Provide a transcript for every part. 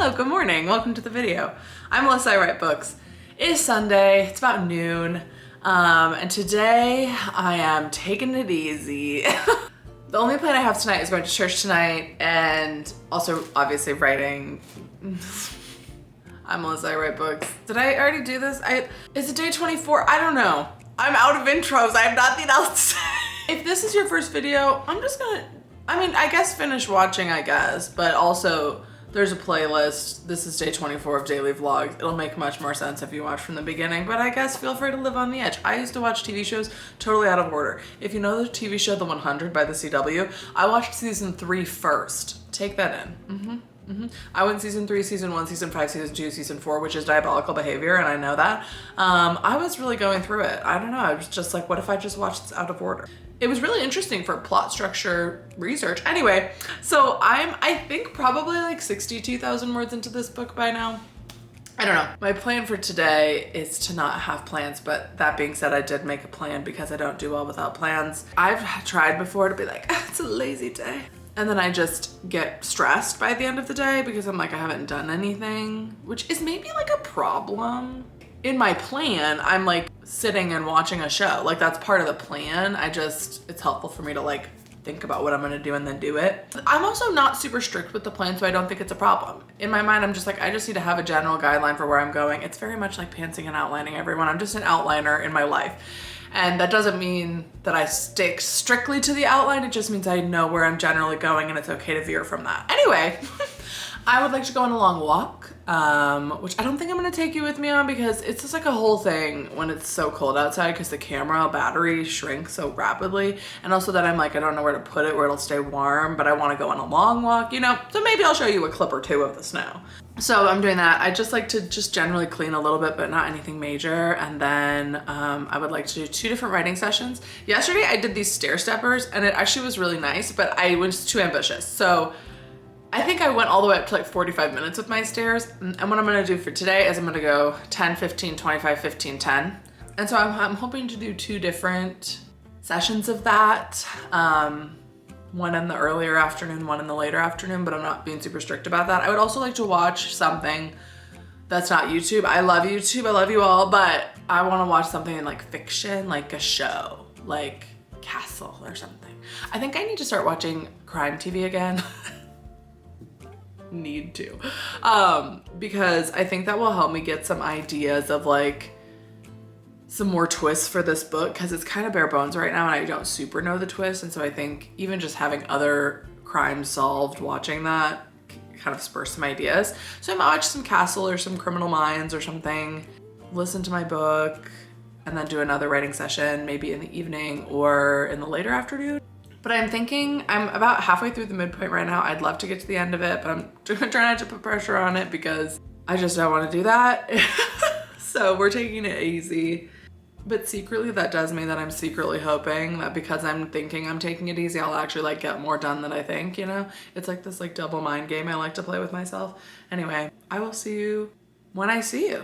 Hello, good morning. Welcome to the video. I'm Melissa, I write books. It is Sunday, it's about noon, and today I am taking it easy. The only plan I have tonight is going to church tonight and also obviously writing. I'm Melissa, I write books. Did I already do this? Is it day 24? I don't know. I'm out of intros. I have nothing else to say. If this is your first video, I'm just gonna, I guess finish watching, but also there's a playlist. This is day 24 of daily vlogs. It'll make much more sense if you watch from the beginning, but I guess feel free to live on the edge. I used to watch TV shows totally out of order. If you know the TV show The 100 by the CW, I watched season 3 first. Take that in. I went season 3, season 1, season 5, season 2, season 4, which is diabolical behavior, and I know that. I was really going through it. I don't know, I was just like, what if I just watched this out of order? It was really interesting for plot structure research. Anyway, so I think probably like 62,000 words into this book by now. I don't know. My plan for today is to not have plans, but that being said, I did make a plan because I don't do well without plans. I've tried before to be like, it's a lazy day. And then I just get stressed by the end of the day because I'm like, I haven't done anything, which is maybe like a problem. In my plan, I'm like sitting and watching a show. Like that's part of the plan. It's helpful for me to like think about what I'm gonna do and then do it. I'm also not super strict with the plan, so I don't think it's a problem. In my mind, I'm just like, I just need to have a general guideline for where I'm going. It's very much like pantsing and outlining everyone. I'm just an outliner in my life. And that doesn't mean that I stick strictly to the outline. It just means I know where I'm generally going and it's okay to veer from that. Anyway, I would like to go on a long walk, which I don't think I'm gonna take you with me on because it's just like a whole thing when it's so cold outside because the camera battery shrinks so rapidly. And also that I'm like, I don't know where to put it where it'll stay warm, but I wanna go on a long walk, you know? So maybe I'll show you a clip or two of the snow. So I'm doing that. I just like to just generally clean a little bit, but not anything major. And then I would like to do 2 different writing sessions. Yesterday I did these stair steppers and it actually was really nice, but I was too ambitious. So I think I went all the way up to like 45 minutes with my stairs. And what I'm gonna do for today is I'm gonna go 10, 15, 25, 15, 10. And so I'm hoping to do 2 different sessions of that. One in the earlier afternoon, one in the later afternoon, but I'm not being super strict about that. I would also like to watch something that's not YouTube. I love YouTube, I love you all, but I wanna watch something in like fiction, like a show, like Castle or something. I think I need to start watching crime TV again. Need to, because I think that will help me get some ideas of like some more twists for this book because it's kind of bare bones right now and I don't super know the twist. And so I think even just having other crimes solved, watching that kind of spurs some ideas. So I might watch some Castle or some Criminal Minds or something, listen to my book, and then do another writing session maybe in the evening or in the later afternoon. But I'm thinking I'm about halfway through the midpoint right now. I'd love to get to the end of it, but I'm trying not to put pressure on it because I just don't want to do that. So we're taking it easy. But secretly that does mean that I'm secretly hoping that because I'm thinking I'm taking it easy, I'll actually like get more done than I think, you know? It's like this like double mind game I like to play with myself. Anyway, I will see you when I see you.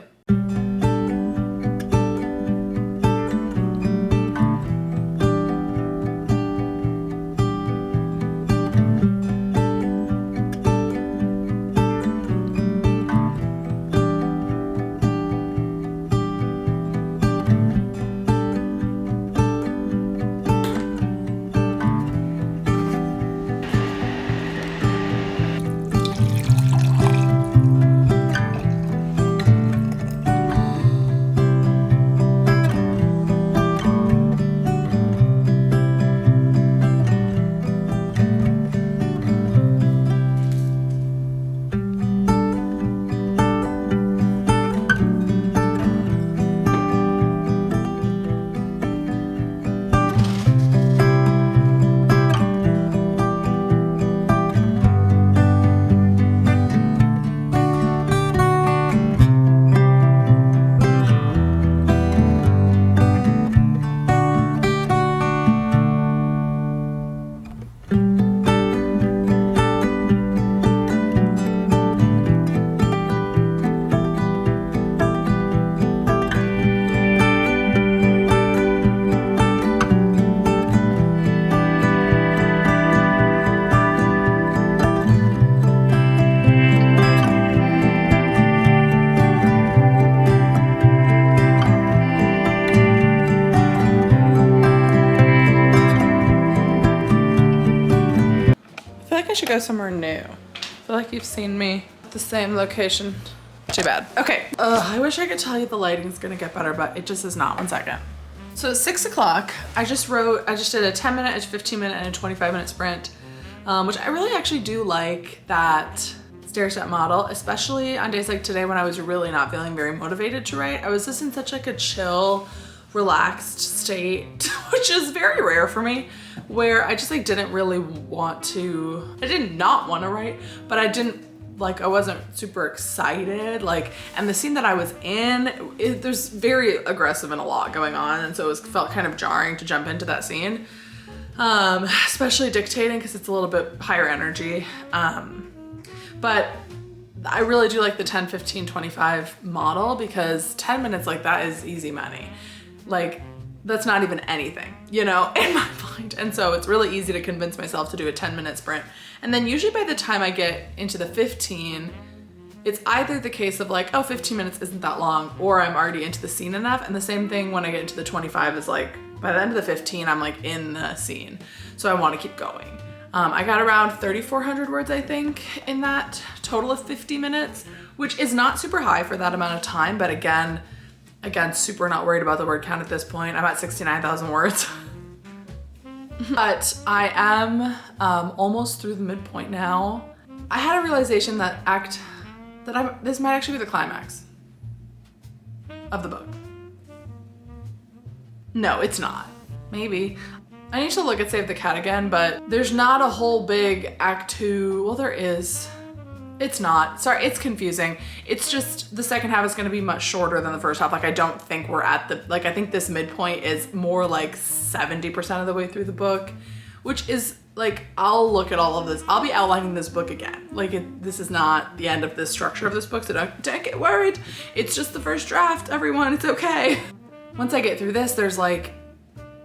should go somewhere new. I feel like you've seen me at the same location. Too bad. Okay. I wish I could tell you the lighting's gonna get better, but it just is not. 1 second. So it's 6 o'clock. I just did a 10-minute, a 15-minute, and a 25-minute sprint, which I really actually do like that stair-step model, especially on days like today when I was really not feeling very motivated to write. I was just in such like a chill, relaxed state, which is very rare for me, where I just like didn't really want to, I did not want to write, but I wasn't super excited. Like, and the scene that I was in, there's very aggressive and a lot going on. And so it felt kind of jarring to jump into that scene, especially dictating because it's a little bit higher energy. But I really do like the 10, 15, 25 model because 10 minutes like that is easy money. Like, that's not even anything, you know, in my mind. And so it's really easy to convince myself to do a 10-minute sprint. And then usually by the time I get into the 15, it's either the case of like, oh, 15 minutes isn't that long, or I'm already into the scene enough. And the same thing when I get into the 25 is like, by the end of the 15, I'm like in the scene. So I want to keep going. I got around 3,400 words, I think, in that total of 50 minutes, which is not super high for that amount of time. But again, super not worried about the word count at this point. I'm at 69,000 words. But I am almost through the midpoint now. I had a realization that this might actually be the climax of the book. No, it's not. Maybe. I need to look at Save the Cat again, but there's not a whole big act 2. Well, there is. It's not. Sorry, it's confusing. It's just the second half is going to be much shorter than the first half. Like, I don't think we're at the, like, I think this midpoint is more like 70% of the way through the book, which is like, I'll look at all of this. I'll be outlining this book again. Like, this is not the end of the structure of this book, so don't get worried. It's just the first draft, everyone. It's okay. Once I get through this, there's like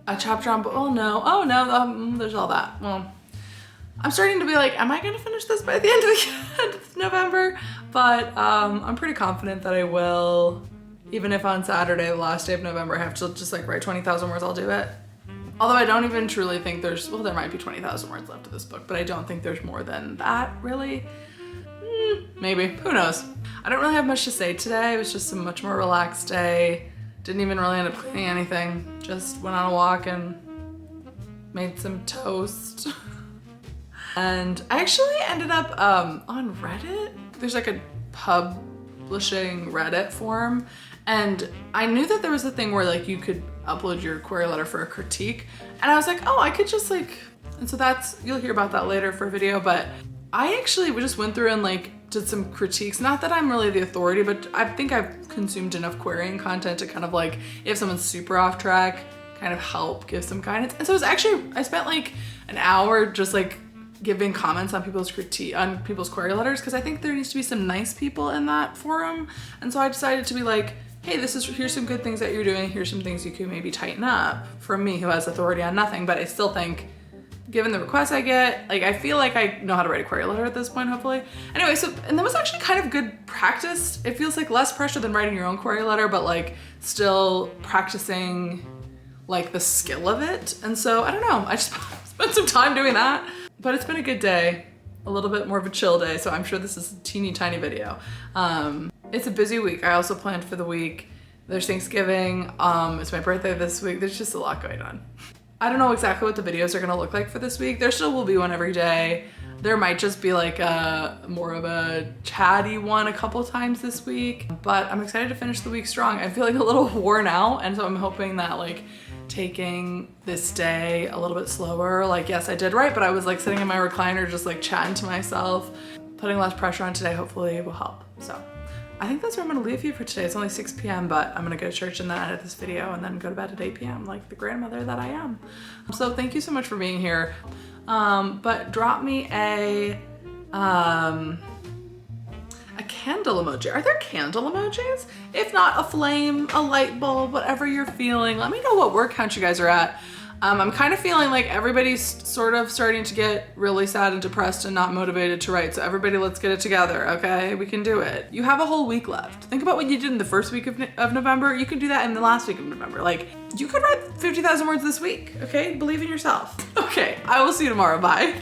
a chapter on, oh no, there's all that. Well, I'm starting to be like, am I gonna finish this by the end of November? But I'm pretty confident that I will. Even if on Saturday, the last day of November, I have to just like write 20,000 words, I'll do it. Although I don't even truly think there's, well, there might be 20,000 words left of this book, but I don't think there's more than that, really. Maybe, who knows? I don't really have much to say today. It was just a much more relaxed day. Didn't even really end up cleaning anything. Just went on a walk and made some toast. And I actually ended up on Reddit. There's like a publishing Reddit forum. And I knew that there was a thing where like you could upload your query letter for a critique. And I was like, oh, I could just like, and so that's, you'll hear about that later for a video, but I actually just went through and like did some critiques. Not that I'm really the authority, but I think I've consumed enough querying content to kind of like, if someone's super off track, kind of help give some guidance. And so it was actually, I spent like an hour just like giving comments on people's query letters, because I think there needs to be some nice people in that forum. And so I decided to be like, hey, here's some good things that you're doing. Here's some things you could maybe tighten up, from me who has authority on nothing. But I still think, given the requests I get, like, I feel like I know how to write a query letter at this point, hopefully. Anyway, so, and that was actually kind of good practice. It feels like less pressure than writing your own query letter, but like still practicing like the skill of it. And so I don't know, I just spent some time doing that, but it's been a good day, a little bit more of a chill day. So I'm sure this is a teeny tiny video. It's a busy week. I also planned for the week. There's Thanksgiving. It's my birthday this week. There's just a lot going on. I don't know exactly what the videos are gonna look like for this week. There still will be one every day. There might just be like more of a chatty one a couple times this week, but I'm excited to finish the week strong. I'm feeling a little worn out, and so I'm hoping that like taking this day a little bit slower, like, yes, I did write, but I was like sitting in my recliner just like chatting to myself. Putting less pressure on today hopefully will help. So I think that's where I'm gonna leave you for today. It's only 6 p.m., but I'm gonna go to church and then edit this video and then go to bed at 8 p.m. like the grandmother that I am. So thank you so much for being here. But drop me a candle emoji. Are there candle emojis? If not, a flame, a light bulb, whatever you're feeling. Let me know what word count you guys are at. I'm kind of feeling like everybody's sort of starting to get really sad and depressed and not motivated to write. So everybody, let's get it together, okay? We can do it. You have a whole week left. Think about what you did in the first week of November. You can do that in the last week of November. Like, you could write 50,000 words this week, okay? Believe in yourself. Okay, I will see you tomorrow. Bye.